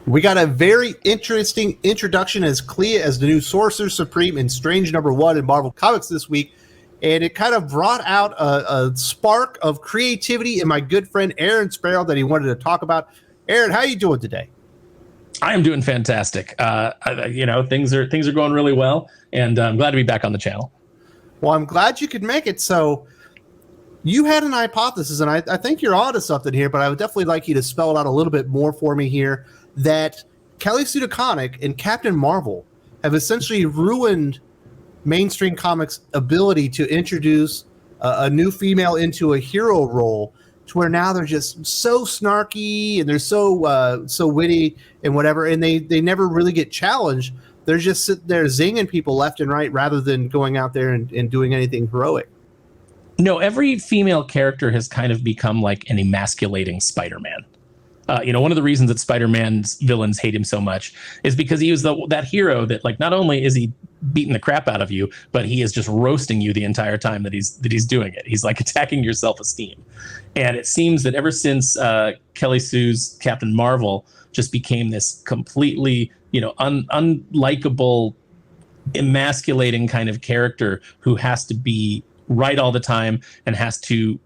We got a very interesting introduction as Clea as the new Sorcerer Supreme in Strange #1 in Marvel Comics this week. And it kind of brought out a spark of creativity in my good friend Aaron Sparrow that he wanted to talk about. Aaron, how are you doing today? I am doing fantastic. Things are going really well, and I'm glad to be back on the channel. Well, I'm glad you could make it. So you had an hypothesis, and I think you're onto something here, but I would definitely like you to spell it out a little bit more for me here, that Sue DeConnick and Captain Marvel have essentially ruined mainstream comics' ability to introduce a new female into a hero role, to where now they're just so snarky and they're so witty and whatever, and they never really get challenged. They're just sitting there zinging people left and right rather than going out there and doing anything heroic. No, every female character has kind of become like an emasculating Spider-Man. One of the reasons that Spider-Man's villains hate him so much is because he was that hero that, like, not only is he beating the crap out of you, but he is just roasting you the entire time that he's doing it. He's like attacking your self-esteem. And it seems that ever since Sue's Captain Marvel just became this completely, unlikable, emasculating kind of character who has to be right all the time and has to,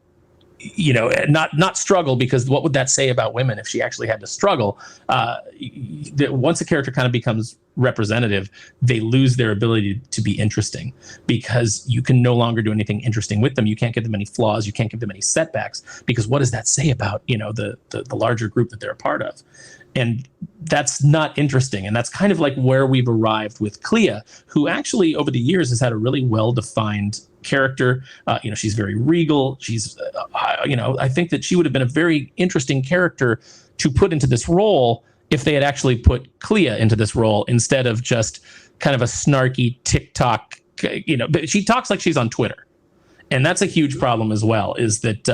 not struggle, because what would that say about women if she actually had to struggle? Once a character kind of becomes representative, they lose their ability to be interesting, because you can no longer do anything interesting with them. You can't give them any flaws. You can't give them any setbacks, because what does that say about, the larger group that they're a part of? And that's not interesting. And that's kind of like where we've arrived with Clea, who actually over the years has had a really well-defined character. She's very regal. She's, I think that she would have been a very interesting character to put into this role if they had actually put Clea into this role instead of just kind of a snarky TikTok, but she talks like she's on Twitter. And that's a huge problem as well, is that,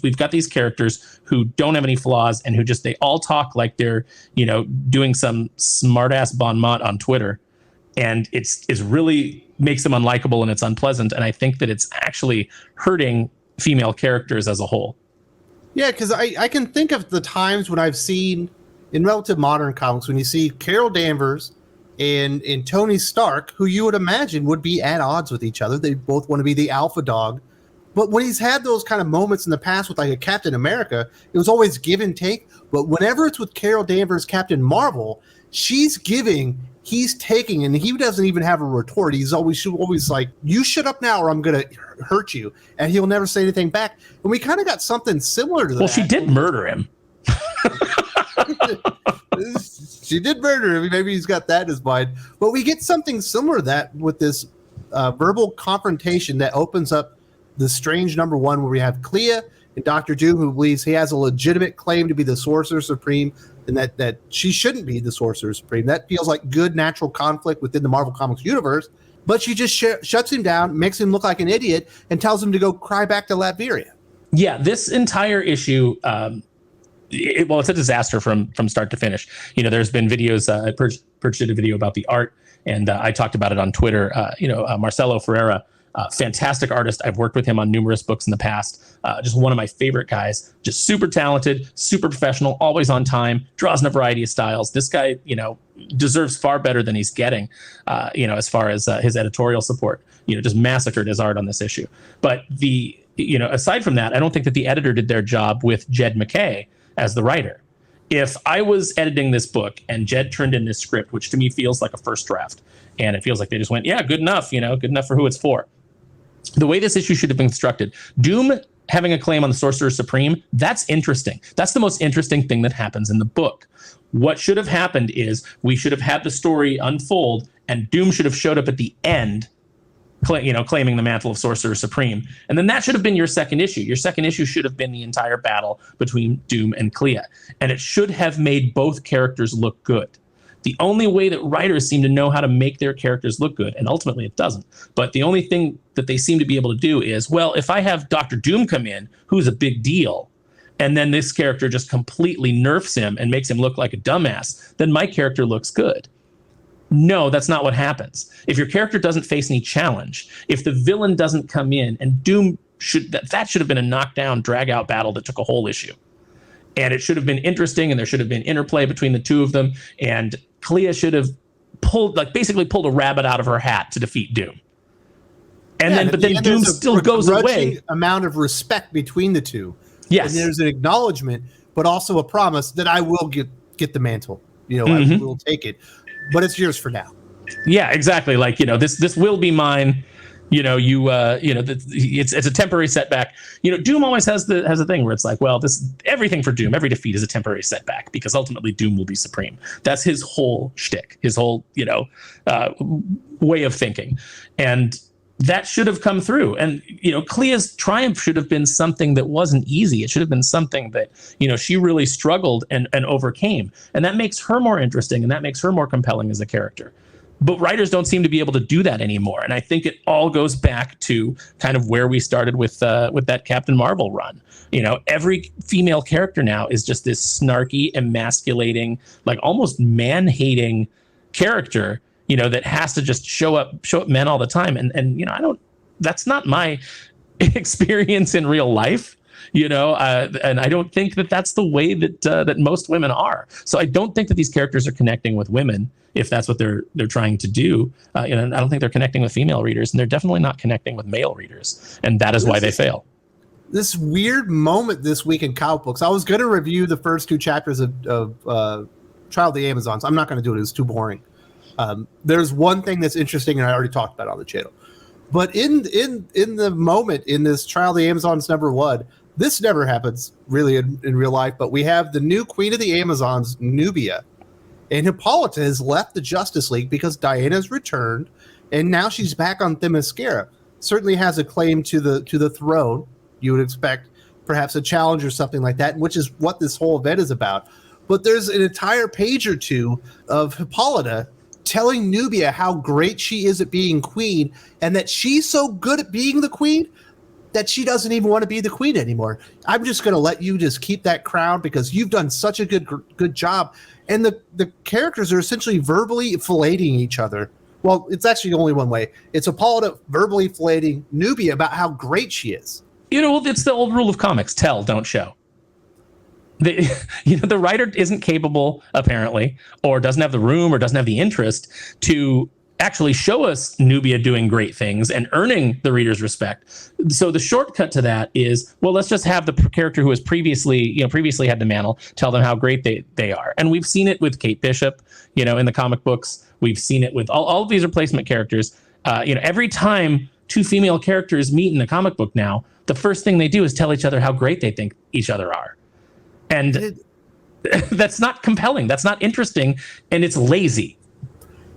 we've got these characters who don't have any flaws and who they all talk like they're, doing some smart ass bon mot on Twitter. And it's really makes them unlikable, and it's unpleasant. And I think that it's actually hurting female characters as a whole. Yeah, because I can think of the times when I've seen in relative modern comics, when you see Carol Danvers and Tony Stark, who you would imagine would be at odds with each other. They both want to be the alpha dog. But when he's had those kind of moments in the past with like a Captain America, it was always give and take. But whenever it's with Carol Danvers, Captain Marvel, she's giving, he's taking, and he doesn't even have a retort. He's always like, you shut up now or I'm going to hurt you. And he'll never say anything back. And we kind of got something similar to that. Well, she did murder him. She did murder him. Maybe he's got that in his mind. But we get something similar to that with this verbal confrontation that opens up the Strange #1, where we have Clea and Dr. Doom, who believes he has a legitimate claim to be the Sorcerer Supreme, and that she shouldn't be the Sorcerer Supreme. That feels like good natural conflict within the Marvel Comics universe. But she just shuts him down, makes him look like an idiot, and tells him to go cry back to Latveria. Yeah, this entire issue... it's a disaster from start to finish. There's been videos. Perch did a video about the art, and I talked about it on Twitter. Marcelo Ferreira, fantastic artist. I've worked with him on numerous books in the past. Just one of my favorite guys. Just super talented, super professional, always on time. Draws in a variety of styles. This guy, deserves far better than he's getting. As far as his editorial support. Just massacred his art on this issue. But aside from that, I don't think that the editor did their job with Jed MacKay as the writer. If I was editing this book and Jed turned in this script, which to me feels like a first draft, and it feels like they just went, yeah, good enough, good enough for who it's for. The way this issue should have been constructed, Doom having a claim on the Sorcerer Supreme, that's interesting. That's the most interesting thing that happens in the book. What should have happened is we should have had the story unfold, and Doom should have showed up at the end, claiming the mantle of Sorcerer Supreme. And then that should have been your second issue. Your second issue should have been the entire battle between Doom and Clea. And it should have made both characters look good. The only way that writers seem to know how to make their characters look good, and ultimately it doesn't, but the only thing that they seem to be able to do is, well, if I have Dr. Doom come in, who's a big deal, and then this character just completely nerfs him and makes him look like a dumbass, then my character looks good. No, that's not what happens. If your character doesn't face any challenge, if the villain doesn't come in, and Doom that should have been a knockdown, drag-out battle that took a whole issue. and it should have been interesting, and there should have been interplay between the two of them, and Clea should have basically pulled a rabbit out of her hat to defeat Doom. And but then Doom still goes away. Amount of respect between the two. Yes. And there's an acknowledgement, but also a promise that I will get the mantle. I will take it, but it's yours for now. Yeah, exactly. Like, this will be mine. It's a temporary setback. Doom always has the thing where it's like, well, everything for Doom, every defeat is a temporary setback because ultimately Doom will be supreme. That's his whole shtick, his whole, way of thinking. And that should have come through. And, Clea's triumph should have been something that wasn't easy. It should have been something that, she really struggled and overcame. And that makes her more interesting, and that makes her more compelling as a character. But writers don't seem to be able to do that anymore. And I think it all goes back to kind of where we started with that Captain Marvel run. Every female character now is just this snarky, emasculating, like almost man-hating character, that has to just show up men all the time. And that's not my experience in real life. And I don't think that that's the way that most women are. So I don't think that these characters are connecting with women if that's what they're trying to do. And I don't think they're connecting with female readers, and they're definitely not connecting with male readers. And that is why they fail. This weird moment this week in comic books. I was going to review the first 2 chapters of Trial of the Amazons. I'm not going to do it. It's too boring. There's one thing that's interesting, and I already talked about it on the channel. But in the moment in this Trial of the Amazons #1, this never happens really in real life, but we have the new Queen of the Amazons, Nubia, and Hypolita has left the Justice League because Diana's returned, and now she's back on Themyscira. Certainly has a claim to the throne. You would expect perhaps a challenge or something like that, which is what this whole event is about. But there's an entire page or two of Hypolita telling Nubia how great she is at being queen, and that she's so good at being the queen that she doesn't even want to be the queen anymore. I'm just going to let you just keep that crown because you've done such a good job. And the characters are essentially verbally filleting each other. Well, it's actually only one way. It's Hypolita verbally filleting Nubia about how great she is. It's the old rule of comics: tell, don't show. The writer isn't capable, apparently, or doesn't have the room or doesn't have the interest to actually show us Nubia doing great things and earning the reader's respect. So the shortcut to that is, well, let's just have the character who has previously had the mantle tell them how great they are. And we've seen it with Kate Bishop, in the comic books. We've seen it with all of these replacement characters. Every time 2 female characters meet in a comic book now, the first thing they do is tell each other how great they think each other are. And that's not compelling. That's not interesting. And it's lazy.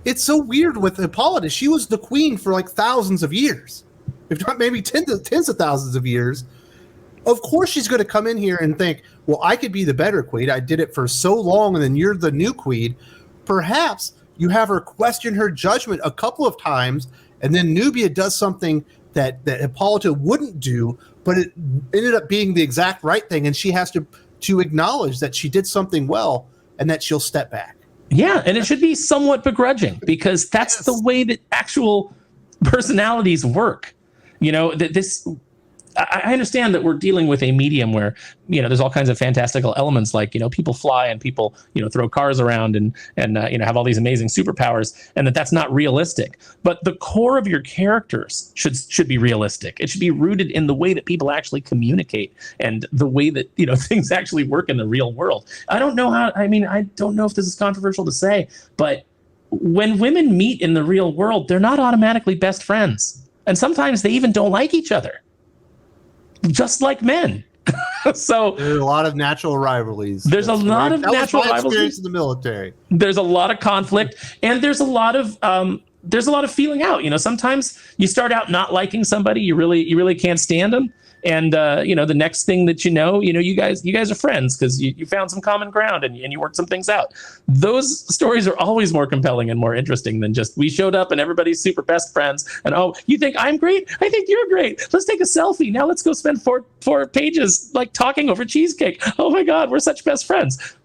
It's so weird with Hypolita. She was the queen for like thousands of years, if not maybe tens of thousands of years. Of course she's going to come in here and think, well, I could be the better queen. I did it for so long, and then you're the new queen. Perhaps you have her question her judgment a couple of times, and then Nubia does something that Hypolita wouldn't do, but it ended up being the exact right thing, and she has to acknowledge that she did something well and that she'll step back. Yeah, and it should be somewhat begrudging because that's the way that actual personalities work. I understand that we're dealing with a medium where, there's all kinds of fantastical elements like, people fly and people, throw cars around and have all these amazing superpowers, and that's not realistic. But the core of your characters should be realistic. It should be rooted in the way that people actually communicate and the way that, things actually work in the real world. I don't know if this is controversial to say, but when women meet in the real world, they're not automatically best friends. And sometimes they even don't like each other. Just like men. So there's a lot of natural rivalries. There's a lot of natural rivalries in the military. There's a lot of conflict, and there's a lot of feeling out. Sometimes you start out not liking somebody, you really can't stand them, and the next thing that you guys are friends because you found some common ground and you worked some things out. Those stories are always more compelling and more interesting than just we showed up and everybody's super best friends and you think I'm great, I think you're great, let's take a selfie, now let's go spend four pages like talking over cheesecake, oh my god, we're such best friends.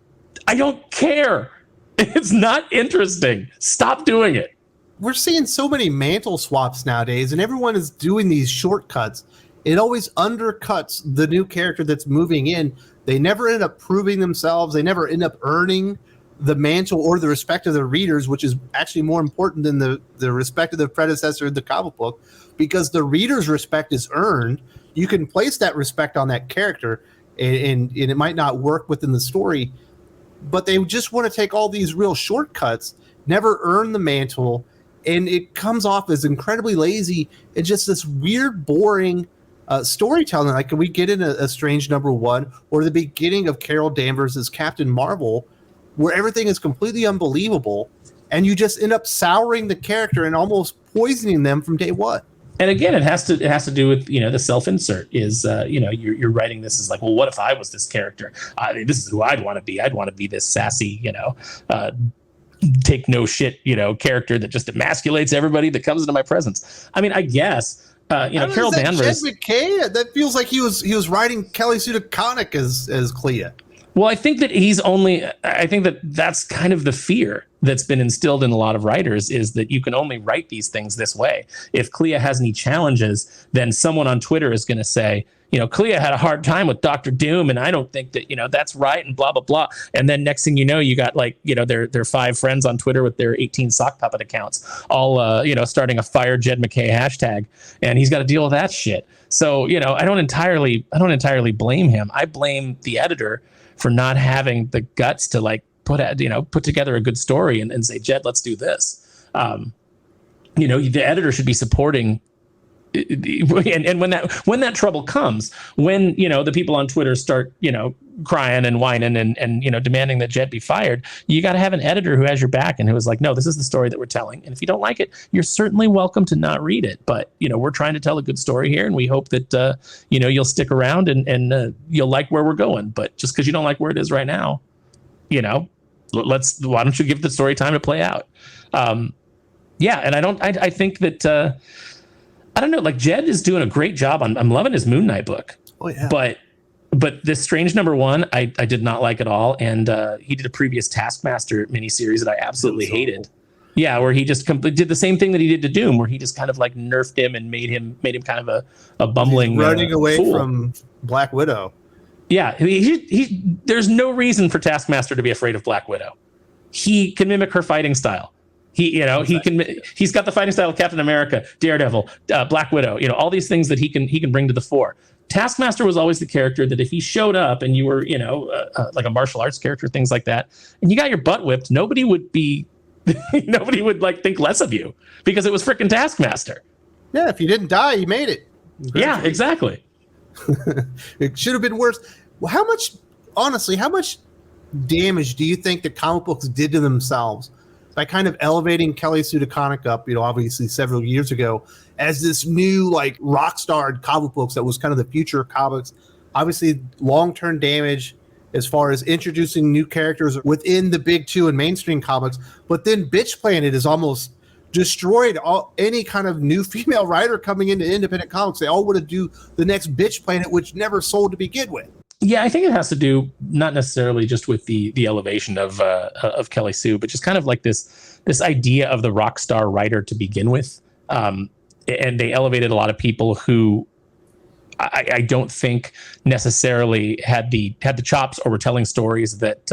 I don't care. It's not interesting. Stop doing it. We're seeing so many mantle swaps nowadays, and everyone is doing these shortcuts. it always undercuts the new character that's moving in. They never end up proving themselves. They never end up earning the mantle or the respect of the readers, which is actually more important than the respect of the predecessor of the comic book, because the reader's respect is earned. You can place that respect on that character, and it might not work within the story, but they just want to take all these real shortcuts, never earn the mantle, and it comes off as incredibly lazy and just this weird, boring storytelling. Like, can we get in a Strange #1 or the beginning of Carol Danvers as Captain Marvel, where everything is completely unbelievable, and you just end up souring the character and almost poisoning them from day one. And again, it has to do with, the self-insert is, you're writing this as like, well, what if I was this character? This is who I'd want to be. I'd want to be this sassy, take no shit, character that just emasculates everybody that comes into my presence. I mean, I guess, Carol Danvers. Jed McKay? That feels like he was writing Kelly Sue DeConnick as Clea. Well, I think that I think that that's kind of the fear that's been instilled in a lot of writers, is that you can only write these things this way. If Clea has any challenges, then someone on Twitter is going to say, Clea had a hard time with Dr. Doom, and I don't think that, that's right, and blah, blah, blah. And then next thing you know, you got their 5 friends on Twitter with their 18 sock puppet accounts, all, starting a Fire Jed McKay hashtag, and he's got to deal with that shit. So, I don't entirely blame him. I blame the editor for not having the guts to put together a good story and say, Jed, let's do this. The editor should be supporting. And when that trouble comes, when the people on Twitter start crying and whining and demanding that Jed be fired, you got to have an editor who has your back and who is like, no, this is the story that we're telling, and if you don't like it, you're certainly welcome to not read it, but we're trying to tell a good story here, and we hope that you'll stick around and you'll like where we're going. But just because you don't like where it is right now, why don't you give the story time to play out? And I think that I don't know, like, Jed is doing a great job. I'm loving his Moon Knight book. Oh yeah. But this Strange #1, I did not like at all. And he did a previous Taskmaster miniseries that I absolutely hated. Yeah, where he just did the same thing that he did to Doom, where he just kind of like nerfed him and made him kind of a bumbling running away fool from Black Widow. Yeah, he there's no reason for Taskmaster to be afraid of Black Widow. He can mimic her fighting style. He's got the fighting style of Captain America, Daredevil, Black Widow, all these things that he can bring to the fore. Taskmaster was always the character that if he showed up and you were, like a martial arts character, things like that, and you got your butt whipped, nobody would like think less of you because it was frickin' Taskmaster. Yeah, if you didn't die, you made it. Yeah, exactly. It should have been worse. Well, how much damage do you think the comic books did to themselves by kind of elevating Kelly Sue DeConnick up, obviously several years ago, as this new like rock star in comic books that was kind of the future of comics? Obviously, long-term damage as far as introducing new characters within the big two in mainstream comics, but then Bitch Planet is almost destroyed any kind of new female writer coming into independent comics. They all want to do the next Bitch Planet, which never sold to begin with. Yeah, I think it has to do not necessarily just with the elevation of Kelly Sue, but just kind of like this idea of the rock star writer to begin with. And they elevated a lot of people who I don't think necessarily had the chops or were telling stories that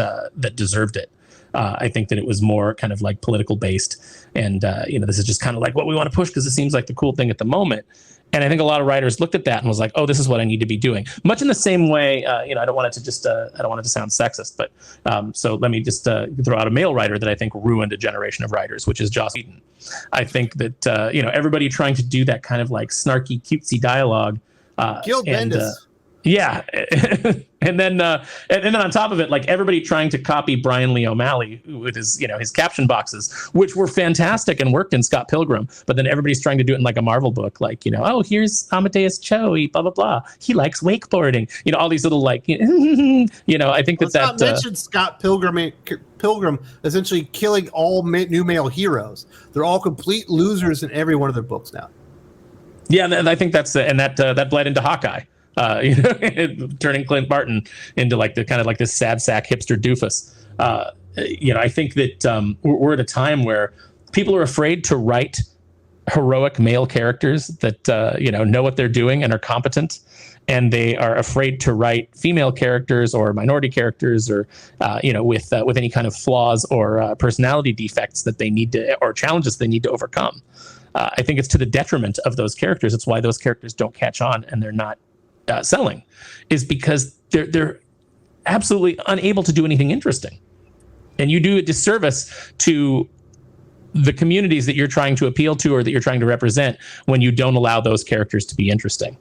deserved it. I think that it was more kind of like political based, and this is just kind of like what we want to push because it seems like the cool thing at the moment. And I think a lot of writers looked at that and was like, oh, this is what I need to be doing. Much in the same way, I don't want it to sound sexist, but so let me just throw out a male writer that I think ruined a generation of writers, which is Joss Whedon. I think that, everybody trying to do that kind of like snarky, cutesy dialogue. Gil Bendis. Yeah. And then on top of it, like everybody trying to copy Brian Lee O'Malley with his caption boxes, which were fantastic and worked in Scott Pilgrim. But then everybody's trying to do it in like a Marvel book, like, oh, here's Amadeus Cho, blah, blah, blah. He likes wakeboarding, all these little like, I think that not mentioned Scott Pilgrim essentially killing all new male heroes. They're all complete losers in every one of their books now. Yeah. And I think that bled into Hawkeye. Turning Clint Barton into like the kind of like this sad sack hipster doofus. I think that we're at a time where people are afraid to write heroic male characters that know what they're doing and are competent, and they are afraid to write female characters or minority characters or with any kind of flaws or personality defects that they need to, or challenges they need to overcome. I think it's to the detriment of those characters. It's why those characters don't catch on and they're not selling, is because they're absolutely unable to do anything interesting. And you do a disservice to the communities that you're trying to appeal to or that you're trying to represent when you don't allow those characters to be interesting.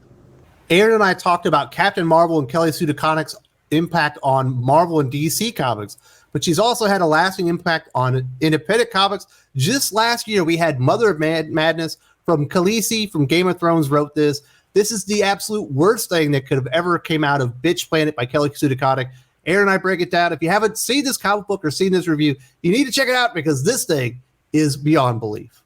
Aaron and I talked about Captain Marvel and Clea Strange's impact on Marvel and DC comics, but she's also had a lasting impact on independent comics. Just last year, we had Mother of Madness from Khaleesi from Game of Thrones wrote this. This is the absolute worst thing that could have ever came out of Bitch Planet by Clea Strange. Aaron and I break it down. If you haven't seen this comic book or seen this review, you need to check it out because this thing is beyond belief.